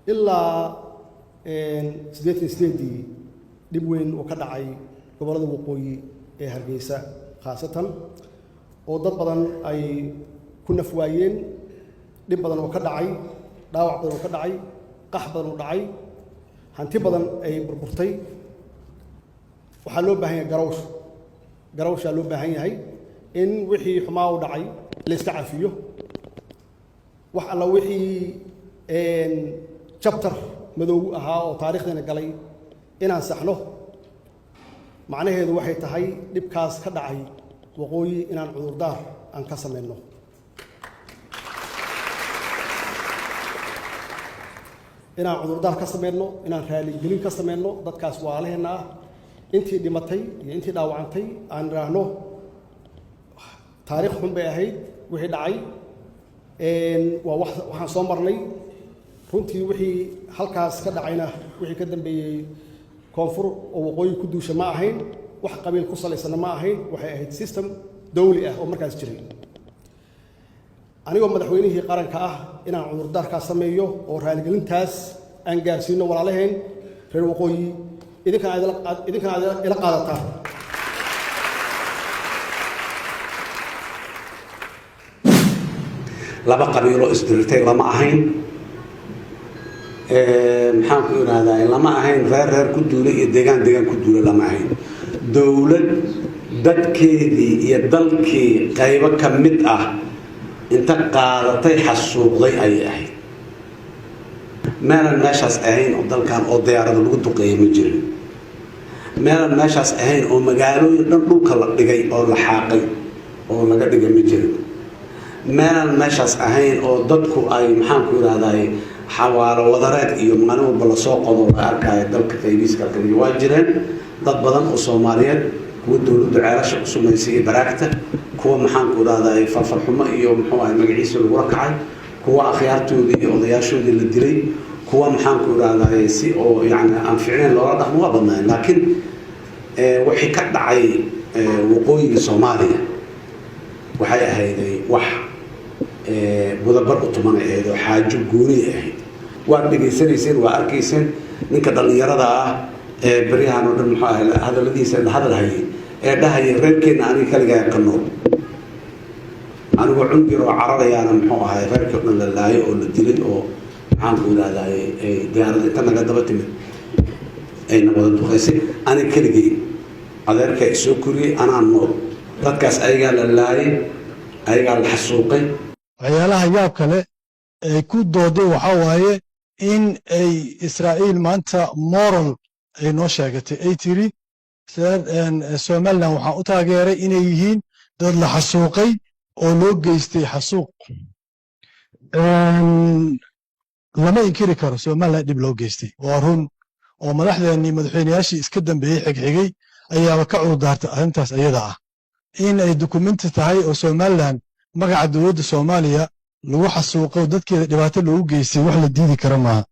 إلا سديتي دبوين وكدعي قبل الوقوي هرجيسة خاصة ودد بدن أي كنا فوايين دب بدن وكدعي داوع بدن وكدعي قح بدن ودعي هنتي بدن أي بربرتي وحلو بهاي جروش حلو بهاي هاي إن وحي حماه ودعي لسه فيه وحلا وحي إن chapter مدو أها وتاريخنا قلي إن أنصحناه معناه هذا وحي تهاي لبكاس كدعي وقوي إن عذر دار أنكسر منه إن عذر دار كسر منه إن خالي جلين كسر منه ضد كاس وعليه إنه أنتي دمتي أنتي داوعنتي عن رهنه تاريخهم بهاي وحي دعي إن وحن صمرني runtii wixii halkaas ka dhacayna wixii ka dambeeyay koonfur oo waqooyi ku duusha ma ahayn wax qabiil ku salaysan ma ahayn waxay ahayd system dawli ah oo markaas jiray anigoo madaxweynihii qaranka ah inaan cudurdaarka sameeyo oo raaligelintaas aan gaarsiino walaalaheen reer waqooyi idinkan ila qaadataa laba qabiilo isdirirtay lama ahayn maxaan ku yiraahdaa lama ahayn reer ku duulay iyo deegaan ku duulay lama ahayn dawlad dadkeedii iyo dalkii qaybo ka mid ah inta qaadatay xasuuqday ay ahayd meelan meeshaas ahayn oo dalkan oo diyaarada lagu duqeeyay ma jirin meelan meeshaas ahayn oo magaalooyin dhan dhulka la dhigay oo la xaaqay oo laga dhigay ma jirin meelan meeshaas ahayn oo dadku ay maxaan ku yiraahdaa xawaalo wadareed iyo maalin walba la soo qodo la arkaayo dalka qaybiska kale waa jireen dad badan oo Soomaaliyeed kuwa dawladda ceelasha u sumaysay baraagta kuwa maxaan ku raadayay farxumo iyo muxuu ahay magaciisa lagu rakacay kuwa akhyaartoodii iyo odayaashoodii la dilay kuwa maxaan ku raadayay si oo yaani aan ficneen loola dhaqmo waa badnaan laakiin wixii ka dhacay waqooyiga Soomaaliya waxay ahayday wax mudabar u tumanayay oo xaajo gooni ah waan dhageysanayeen waa arkayseen ninka dhalinyarada ah bariyahan oo dhan muxuu ahay hadaladiisa hadal hayay dhahay reerkeena aniga kaliya ka nool anigu cunbiro cararayaan muxuu ahay reerkeena la laayo oo la dilay oo maxaan ku yiraahdaa diyaarada inta naga daba timid ay nabada duqeysay aniga kaliya adeerka isoo kuriyay anaan nool dadkaas ayaga la laayay ayaga la xasuuqay waxyaalaha yaab kale ay ku dooday waxa waaye in ay Israa'iil maanta moral ay noo sheegatay ay tiri Somaliland waxaan u taageeray inay yihiin dad la xasuuqay oo loo geystay xasuuq lama inkiri karo Somaliland dib loo geystay waa run oo madaxweynayaashii iska dambeeyay xigxigay ayaaba ka cudurdaartay arrintaas ayada ah in ay dokumenti tahay oo Somaliland magaca dawladda Soomaaliya lagu xasuuqo dadkeeda dhibaato loogu geystay wax la diidi karo maaha